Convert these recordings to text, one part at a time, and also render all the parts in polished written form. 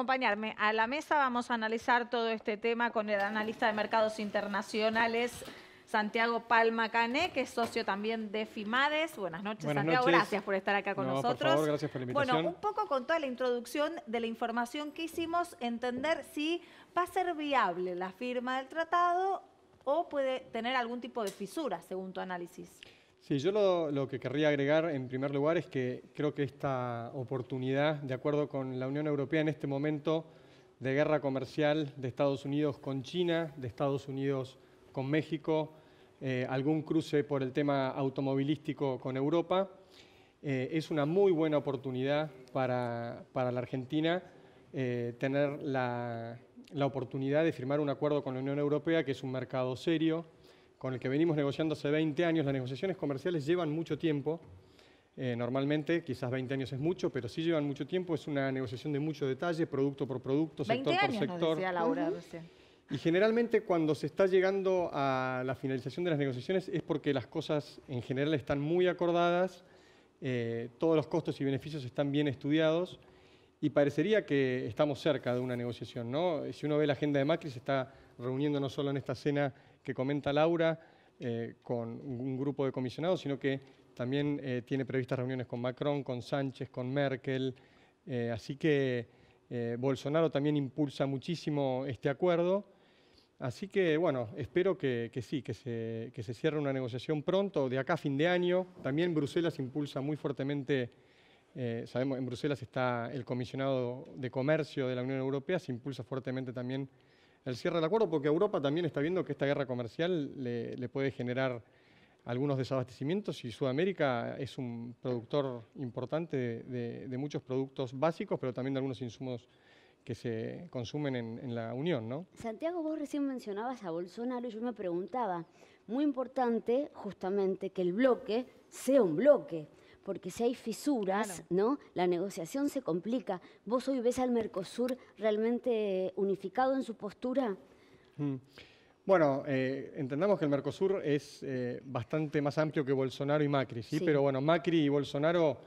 acompañarme a la mesa. Vamos a analizar todo este tema con el analista de mercados internacionales, Santiago Palma Cané, que es socio también de Fimades. Buenas noches, Santiago. Gracias por estar acá con nosotros. Por favor, gracias por la invitación. Bueno, un poco con toda la introducción de la información que hicimos, entender si va a ser viable la firma del tratado o puede tener algún tipo de fisura, según tu análisis. Sí, yo lo que querría agregar en primer lugar es que creo que esta oportunidad, de acuerdo con la Unión Europea en este momento de guerra comercial de Estados Unidos con China, de Estados Unidos con México, algún cruce por el tema automovilístico con Europa, es una muy buena oportunidad para la Argentina tener la oportunidad de firmar un acuerdo con la Unión Europea, que es un mercado serio, con el que venimos negociando hace 20 años. Las negociaciones comerciales llevan mucho tiempo, normalmente, quizás 20 años es mucho, pero sí llevan mucho tiempo, es una negociación de mucho detalle, producto por producto, sector por sector. 20 años, nos decía Laura recién. Y generalmente cuando se está llegando a la finalización de las negociaciones es porque las cosas en general están muy acordadas, todos los costos y beneficios están bien estudiados y parecería que estamos cerca de una negociación, ¿no? Si uno ve la agenda de Macri, se está reuniendo no solo en esta cena que comenta Laura, con un grupo de comisionados, sino que también tiene previstas reuniones con Macron, con Sánchez, con Merkel. Así que Bolsonaro también impulsa muchísimo este acuerdo. Así que, bueno, espero que sí, que se cierre una negociación pronto, de acá a fin de año. También Bruselas impulsa muy fuertemente, sabemos, en Bruselas está el comisionado de comercio de la Unión Europea, se impulsa fuertemente también el cierre del acuerdo, porque Europa también está viendo que esta guerra comercial le puede generar algunos desabastecimientos y Sudamérica es un productor importante de muchos productos básicos, pero también de algunos insumos que se consumen en la Unión, ¿no? Santiago, vos recién mencionabas a Bolsonaro y yo me preguntaba, muy importante justamente que el bloque sea un bloque, porque si hay fisuras, claro, ¿no? La negociación se complica. ¿Vos hoy ves al Mercosur realmente unificado en su postura? Bueno, entendamos que el Mercosur es bastante más amplio que Bolsonaro y Macri, ¿sí? Pero bueno, Macri y Bolsonaro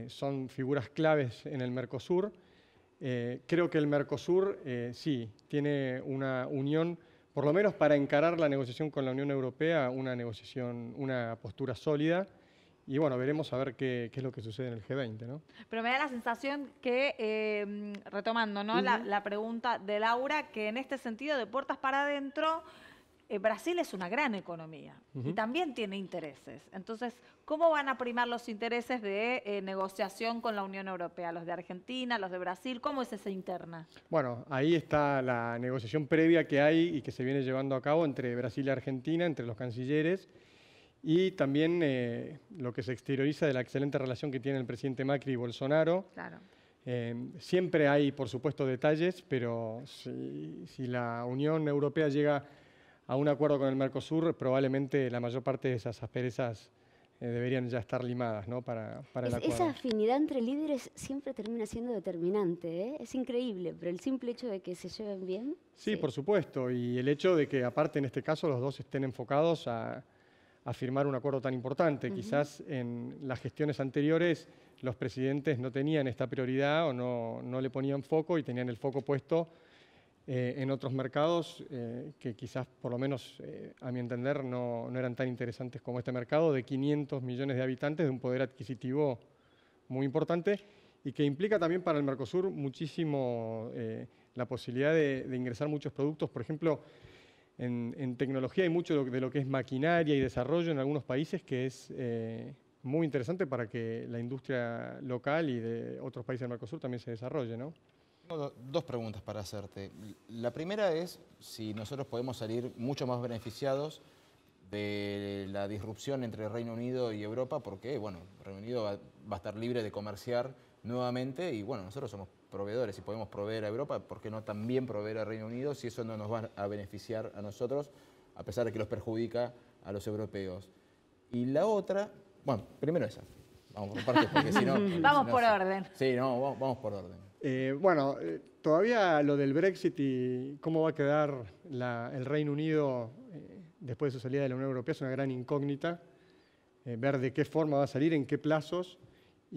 son figuras claves en el Mercosur. Creo que el Mercosur sí tiene una unión, por lo menos para encarar la negociación con la Unión Europea, una postura sólida. Y bueno, veremos a ver qué es lo que sucede en el G20, ¿no? Pero me da la sensación que, retomando, ¿no? La pregunta de Laura, que en este sentido, de puertas para adentro, Brasil es una gran economía y también tiene intereses. Entonces, ¿cómo van a primar los intereses de negociación con la Unión Europea? ¿Los de Argentina, los de Brasil? ¿Cómo es esa interna? Bueno, ahí está la negociación previa que hay y que se viene llevando a cabo entre Brasil y Argentina, entre los cancilleres, y también lo que se exterioriza de la excelente relación que tiene el presidente Macri y Bolsonaro. Claro. Siempre hay, por supuesto, detalles, pero si la Unión Europea llega a un acuerdo con el Mercosur, probablemente la mayor parte de esas asperezas deberían ya estar limadas, ¿no? para el acuerdo. Esa afinidad entre líderes siempre termina siendo determinante, ¿eh? Es increíble, pero el simple hecho de que se lleven bien... Sí, por supuesto, y el hecho de que aparte en este caso los dos estén enfocados a firmar un acuerdo tan importante. Quizás en las gestiones anteriores los presidentes no tenían esta prioridad o no le ponían foco y tenían el foco puesto en otros mercados que quizás, por lo menos a mi entender, no eran tan interesantes como este mercado de 500 millones de habitantes, de un poder adquisitivo muy importante y que implica también para el Mercosur muchísimo la posibilidad de ingresar muchos productos. Por ejemplo, en tecnología hay mucho de lo que es maquinaria y desarrollo en algunos países que es muy interesante para que la industria local y de otros países del Mercosur también se desarrolle, ¿no? Tengo dos preguntas para hacerte. La primera es si nosotros podemos salir mucho más beneficiados de la disrupción entre Reino Unido y Europa, porque bueno, Reino Unido va a estar libre de comerciar nuevamente y bueno, nosotros somos proveedores y podemos proveer a Europa, ¿por qué no también proveer a Reino Unido si eso no nos va a beneficiar a nosotros, a pesar de que los perjudica a los europeos? Y la otra, bueno, primero esa, vamos por partes, porque si no... Vamos por orden. Sí, no, vamos por orden. Bueno, todavía lo del Brexit y cómo va a quedar el Reino Unido después de su salida de la Unión Europea es una gran incógnita, ver de qué forma va a salir, en qué plazos.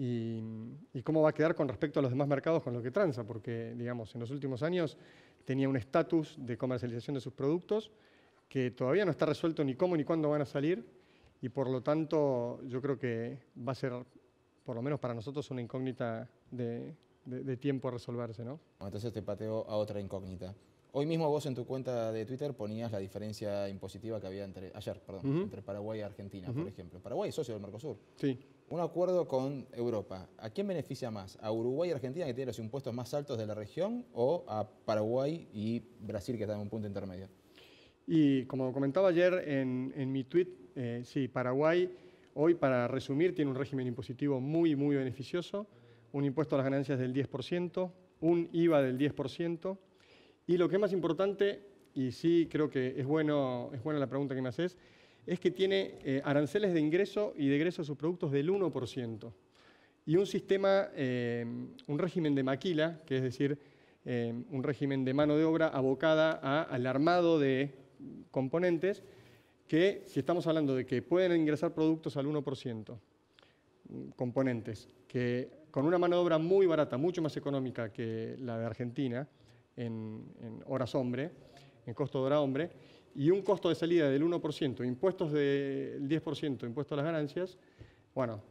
y cómo va a quedar con respecto a los demás mercados con los que transa, porque, digamos, en los últimos años tenía un estatus de comercialización de sus productos que todavía no está resuelto ni cómo ni cuándo van a salir, y por lo tanto yo creo que va a ser, por lo menos para nosotros, una incógnita de tiempo a resolverse, ¿no? Entonces te pateo a otra incógnita. Hoy mismo vos en tu cuenta de Twitter ponías la diferencia impositiva que había entre Paraguay y Argentina, por ejemplo. Paraguay es socio del Mercosur. Sí. Un acuerdo con Europa, ¿a quién beneficia más? ¿A Uruguay y Argentina, que tienen los impuestos más altos de la región, o a Paraguay y Brasil, que están en un punto intermedio? Y como comentaba ayer en mi tweet, sí, Paraguay hoy, para resumir, tiene un régimen impositivo muy, muy beneficioso, un impuesto a las ganancias del 10%, un IVA del 10%, y lo que es más importante, y sí creo que es buena la pregunta que me haces, es que tiene aranceles de ingreso y de egreso a sus productos del 1%, y un sistema, un régimen de maquila, que es decir, un régimen de mano de obra abocada al armado de componentes, que si estamos hablando de que pueden ingresar productos al 1%, componentes, que con una mano de obra muy barata, mucho más económica que la de Argentina, en horas hombre, en costo de hora hombre, y un costo de salida del 1%, impuestos del 10%, impuestos a las ganancias, bueno,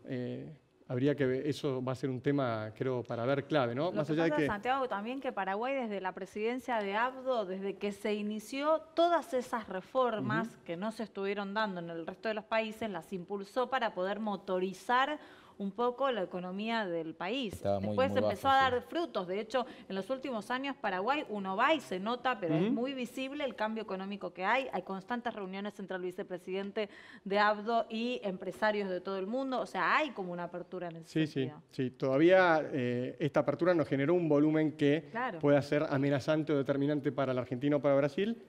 habría que ver, eso va a ser un tema, creo, para ver clave, ¿no? Más allá de que, Santiago, también que Paraguay, desde la presidencia de Abdo, desde que se inició todas esas reformas que no se estuvieron dando en el resto de los países, las impulsó para poder motorizar un poco la economía del país. Después empezó a dar frutos. De hecho, en los últimos años Paraguay, uno va y se nota, pero es muy visible el cambio económico que hay. Hay constantes reuniones entre el vicepresidente de Abdo y empresarios de todo el mundo. O sea, hay como una apertura en ese sentido. Sí. Todavía esta apertura nos generó un volumen que pueda ser amenazante o determinante para la Argentina o para Brasil,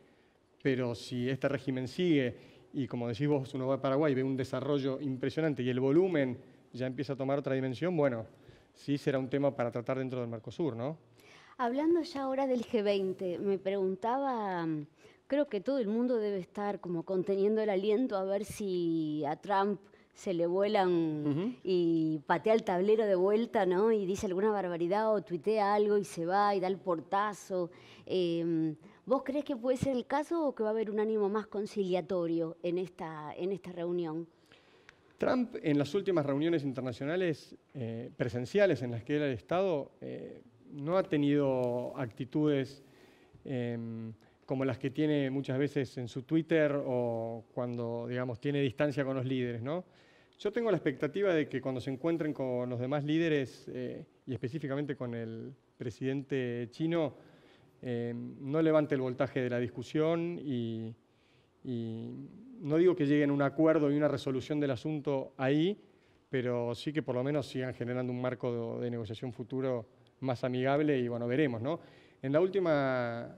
pero si este régimen sigue y, como decís vos, uno va a Paraguay y ve un desarrollo impresionante y el volumen ya empieza a tomar otra dimensión, bueno, sí será un tema para tratar dentro del Mercosur, ¿no? Hablando ya ahora del G20, me preguntaba, creo que todo el mundo debe estar como conteniendo el aliento a ver si a Trump se le vuelan y patea el tablero de vuelta, ¿no? Y dice alguna barbaridad o tuitea algo y se va y da el portazo. ¿Vos crees que puede ser el caso o que va a haber un ánimo más conciliatorio en esta reunión? Trump, en las últimas reuniones internacionales presenciales en las que él ha estado, no ha tenido actitudes como las que tiene muchas veces en su Twitter o cuando, digamos, tiene distancia con los líderes, ¿no? Yo tengo la expectativa de que cuando se encuentren con los demás líderes, y específicamente con el presidente chino, no levante el voltaje de la discusión y no digo que lleguen a un acuerdo y una resolución del asunto ahí, pero sí que por lo menos sigan generando un marco de negociación futuro más amigable y bueno, veremos, ¿no? En la última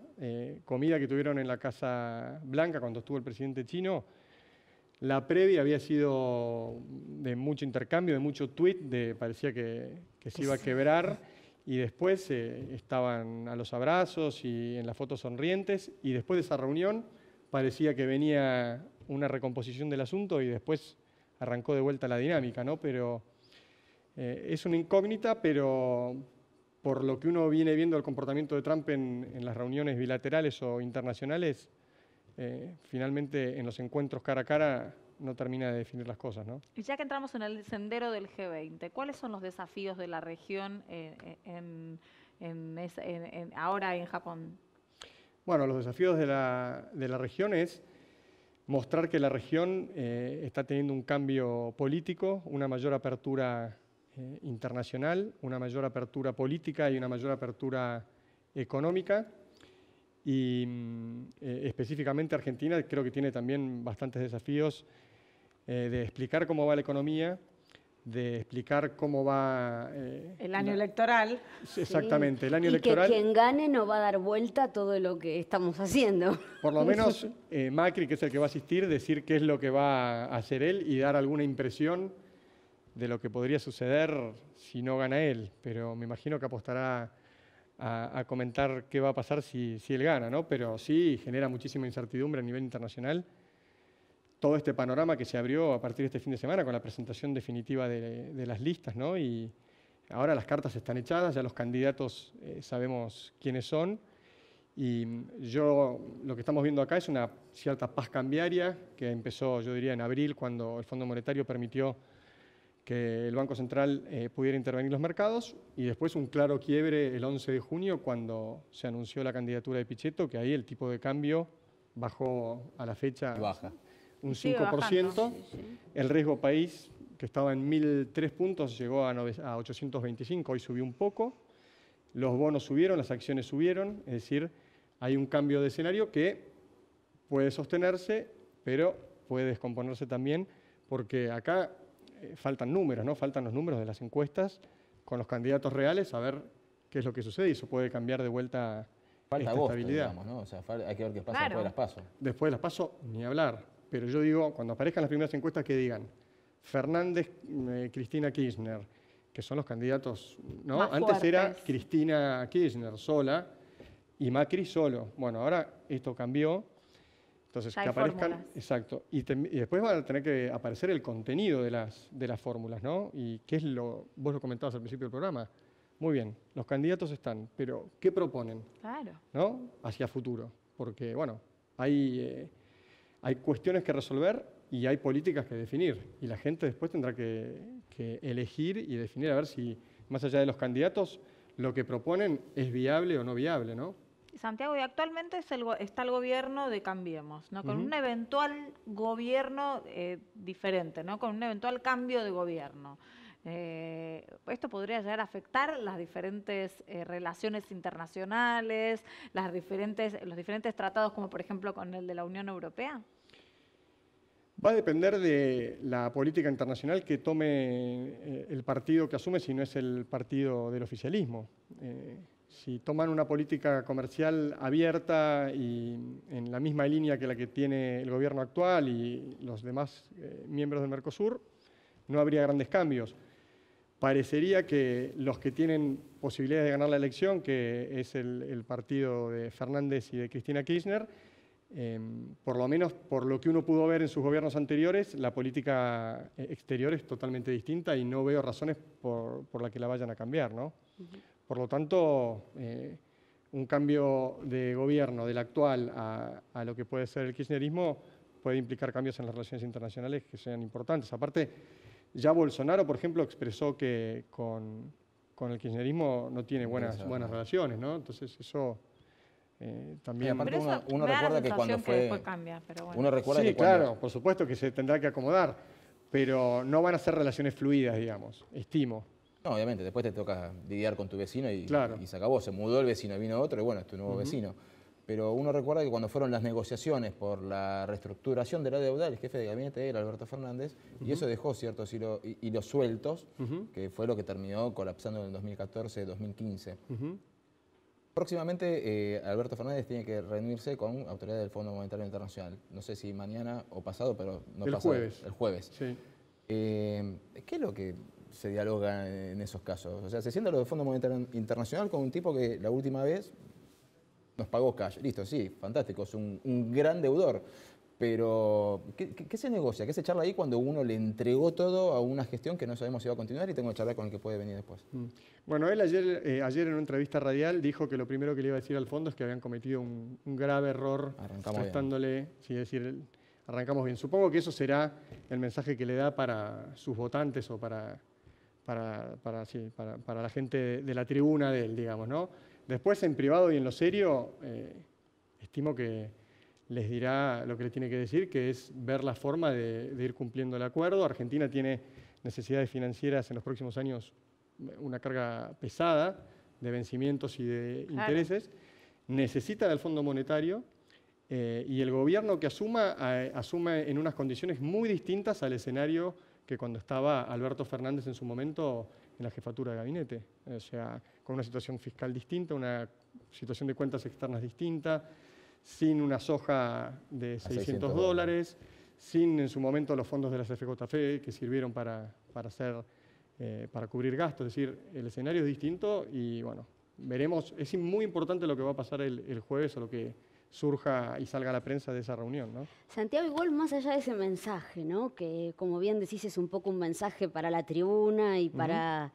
comida que tuvieron en la Casa Blanca, cuando estuvo el presidente chino, la previa había sido de mucho intercambio, de mucho tweet, parecía que se iba a quebrar, y después estaban a los abrazos y en las fotos sonrientes, y después de esa reunión parecía que venía una recomposición del asunto y después arrancó de vuelta la dinámica, ¿no? Pero es una incógnita, pero por lo que uno viene viendo el comportamiento de Trump en las reuniones bilaterales o internacionales, finalmente en los encuentros cara a cara no termina de definir las cosas, ¿no? Y ya que entramos en el sendero del G20, ¿cuáles son los desafíos de la región ahora en Japón? Bueno, los desafíos de la región es mostrar que la región está teniendo un cambio político, una mayor apertura internacional, una mayor apertura política y una mayor apertura económica. Y específicamente Argentina creo que tiene también bastantes desafíos de explicar cómo va la economía, de explicar cómo va... el año electoral. Exactamente, el año y electoral. Que quien gane no va a dar vuelta a todo lo que estamos haciendo. Por lo menos Macri, que es el que va a asistir, decir qué es lo que va a hacer él y dar alguna impresión de lo que podría suceder si no gana él. Pero me imagino que apostará a comentar qué va a pasar si él gana, ¿no? Pero sí genera muchísima incertidumbre a nivel internacional. todo este panorama que se abrió a partir de este fin de semana con la presentación definitiva de las listas, ¿no? Y ahora las cartas están echadas, ya los candidatos sabemos quiénes son. Y lo que estamos viendo acá es una cierta paz cambiaria que empezó, yo diría, en abril, cuando el Fondo Monetario permitió que el Banco Central pudiera intervenir en los mercados, y después un claro quiebre el 11 de junio, cuando se anunció la candidatura de Pichetto, que ahí el tipo de cambio bajó a la fecha un 5%. El riesgo país, que estaba en 1.003 puntos, llegó a 825, hoy subió un poco. Los bonos subieron, las acciones subieron, es decir, hay un cambio de escenario que puede sostenerse, pero puede descomponerse también, porque acá faltan números, ¿no? Faltan los números de las encuestas con los candidatos reales, a ver qué es lo que sucede, y eso puede cambiar de vuelta Falta esta agosto, estabilidad. digamos, ¿no? O sea, hay que ver qué pasa Claro. después de las PASO. Después de las PASO, ni hablar. Pero yo digo, cuando aparezcan las primeras encuestas, que digan Fernández, Cristina Kirchner, que son los candidatos, ¿no? Más Antes era fuertes. Cristina Kirchner sola y Macri solo. Bueno, ahora esto cambió. Entonces, Ya que hay aparezcan, fórmulas. exacto. Y después van a tener que aparecer el contenido de las fórmulas, ¿no? Y qué es vos lo comentabas al principio del programa. Muy bien, los candidatos están, pero ¿qué proponen? Claro. ¿No? Hacia futuro. Porque, bueno, hay cuestiones que resolver y hay políticas que definir. Y la gente después tendrá que elegir y definir a ver si, más allá de los candidatos, lo que proponen es viable o no viable, ¿no? Santiago, y actualmente está el gobierno de Cambiemos, ¿no? Con un eventual gobierno diferente, ¿no? Con un eventual cambio de gobierno. Esto podría llegar a afectar las diferentes relaciones internacionales, los diferentes tratados, como por ejemplo con el de la Unión Europea. Va a depender de la política internacional que tome el partido que asume, si no es el partido del oficialismo. Si toman una política comercial abierta y en la misma línea que la que tiene el gobierno actual y los demás miembros del Mercosur, no habría grandes cambios. Parecería que los que tienen posibilidades de ganar la elección, que es el partido de Fernández y de Cristina Kirchner, por lo menos por lo que uno pudo ver en sus gobiernos anteriores, la política exterior es totalmente distinta y no veo razones por la que la vayan a cambiar, ¿no? Por lo tanto, un cambio de gobierno del actual a lo que puede ser el kirchnerismo puede implicar cambios en las relaciones internacionales que sean importantes. Aparte, ya Bolsonaro, por ejemplo, expresó que con el kirchnerismo no tiene buenas relaciones, ¿no? Entonces eso también... Aparte Pero eso uno me da la recuerda que cuando sensación que después cambia, pero bueno. Uno recuerda Sí, que cuando... claro, por supuesto que se tendrá que acomodar, pero no van a ser relaciones fluidas, digamos, estimo. No, obviamente, después te toca lidiar con tu vecino y se acabó. Se mudó el vecino, vino otro y bueno, es tu nuevo vecino. Pero uno recuerda que cuando fueron las negociaciones por la reestructuración de la deuda, el jefe de gabinete era Alberto Fernández, y eso dejó ciertos hilos sueltos, que fue lo que terminó colapsando en el 2014-2015. Próximamente Alberto Fernández tiene que reunirse con autoridades del Fondo Monetario Internacional. No sé si mañana o pasado, pero no El pasado. jueves. El jueves. Sí. ¿Qué es lo que se dialoga en esos casos? O sea, se sienta lo del Fondo Monetario Internacional con un tipo que la última vez nos pagó cash. Listo, sí, fantástico, es un gran deudor. Pero, ¿qué se negocia? ¿Qué se charla ahí cuando uno le entregó todo a una gestión que no sabemos si va a continuar y tengo que charlar con el que puede venir después? Bueno, él ayer en una entrevista radial dijo que lo primero que le iba a decir al fondo es que habían cometido un grave error prestándole, sí, es decir, arrancamos bien. Supongo que eso será el mensaje que le da para sus votantes o para la gente de la tribuna de él, digamos, ¿no? Después, en privado y en lo serio, estimo que les dirá lo que le tiene que decir, que es ver la forma de ir cumpliendo el acuerdo. Argentina tiene necesidades financieras en los próximos años, una carga pesada de vencimientos y de intereses. Necesita del Fondo Monetario y el gobierno que asume en unas condiciones muy distintas al escenario que cuando estaba Alberto Fernández en su momento en la jefatura de gabinete. O sea, con una situación fiscal distinta, una situación de cuentas externas distinta, sin una soja de $600, sin en su momento los fondos de la CFJF que sirvieron para cubrir gastos. Es decir, el escenario es distinto y bueno, veremos. Es muy importante lo que va a pasar el jueves o lo que surja y salga a la prensa de esa reunión, ¿no? Santiago, igual más allá de ese mensaje, ¿no? Que como bien decís es un poco un mensaje para la tribuna y para...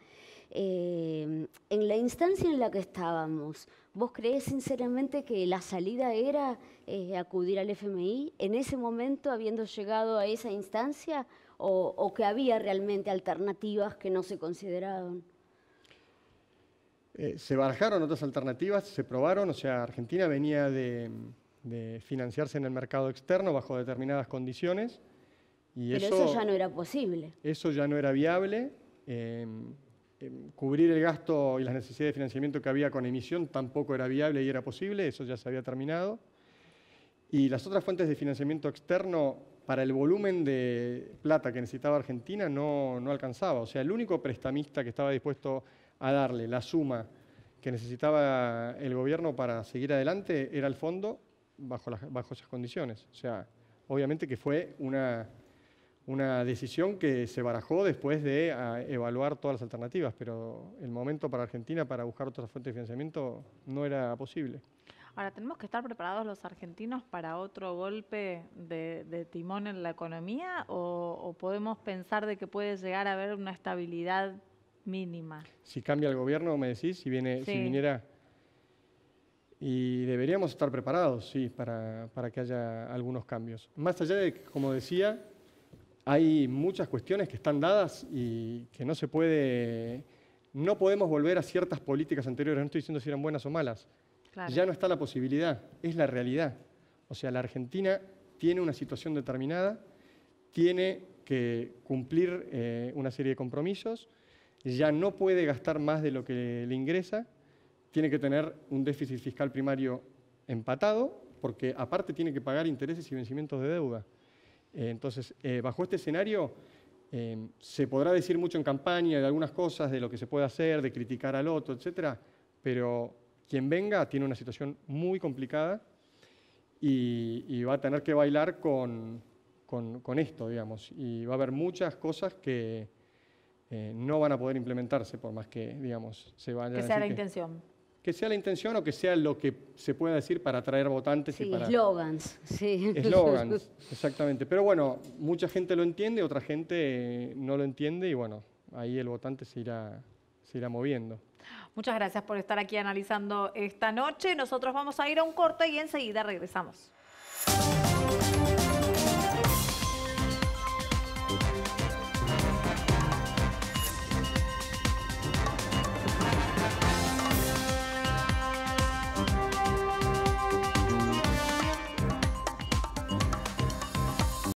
en la instancia en la que estábamos, ¿vos creés sinceramente que la salida era acudir al FMI en ese momento, habiendo llegado a esa instancia, o que había realmente alternativas que no se consideraban? Se barajaron otras alternativas, se probaron, o sea, Argentina venía de financiarse en el mercado externo bajo determinadas condiciones. Y pero eso ya no era posible. Eso ya no era viable. Cubrir el gasto y las necesidades de financiamiento que había con emisión tampoco era viable y era posible, eso ya se había terminado. Y las otras fuentes de financiamiento externo, para el volumen de plata que necesitaba Argentina, no alcanzaba. O sea, el único prestamista que estaba dispuesto a darle la suma que necesitaba el gobierno para seguir adelante era el fondo bajo esas condiciones. O sea, obviamente que fue una decisión que se barajó después de evaluar todas las alternativas, pero el momento para Argentina para buscar otras fuentes de financiamiento no era posible. Ahora, ¿tenemos que estar preparados los argentinos para otro golpe de timón en la economía o podemos pensar de que puede llegar a haber una estabilidad mínima? Si cambia el gobierno, me decís, si viniera... Y deberíamos estar preparados, sí, para que haya algunos cambios. Más allá de que, como decía, hay muchas cuestiones que están dadas y que no podemos volver a ciertas políticas anteriores. No estoy diciendo si eran buenas o malas. Claro. Ya no está la posibilidad, es la realidad. O sea, la Argentina tiene una situación determinada, tiene que cumplir una serie de compromisos, ya no puede gastar más de lo que le ingresa, tiene que tener un déficit fiscal primario empatado, porque aparte tiene que pagar intereses y vencimientos de deuda. Entonces, bajo este escenario, se podrá decir mucho en campaña de algunas cosas, de lo que se puede hacer, de criticar al otro, etcétera, pero quien venga tiene una situación muy complicada y va a tener que bailar con esto, digamos, y va a haber muchas cosas que no van a poder implementarse por más que, digamos, se vayan a decir que sea la intención. Que sea la intención o que sea lo que se pueda decir para atraer votantes. Sí, y para... eslogans. Sí. Eslogans, exactamente. Pero bueno, mucha gente lo entiende, otra gente no lo entiende y bueno, ahí el votante se irá moviendo. Muchas gracias por estar aquí analizando esta noche. Nosotros vamos a ir a un corte y enseguida regresamos.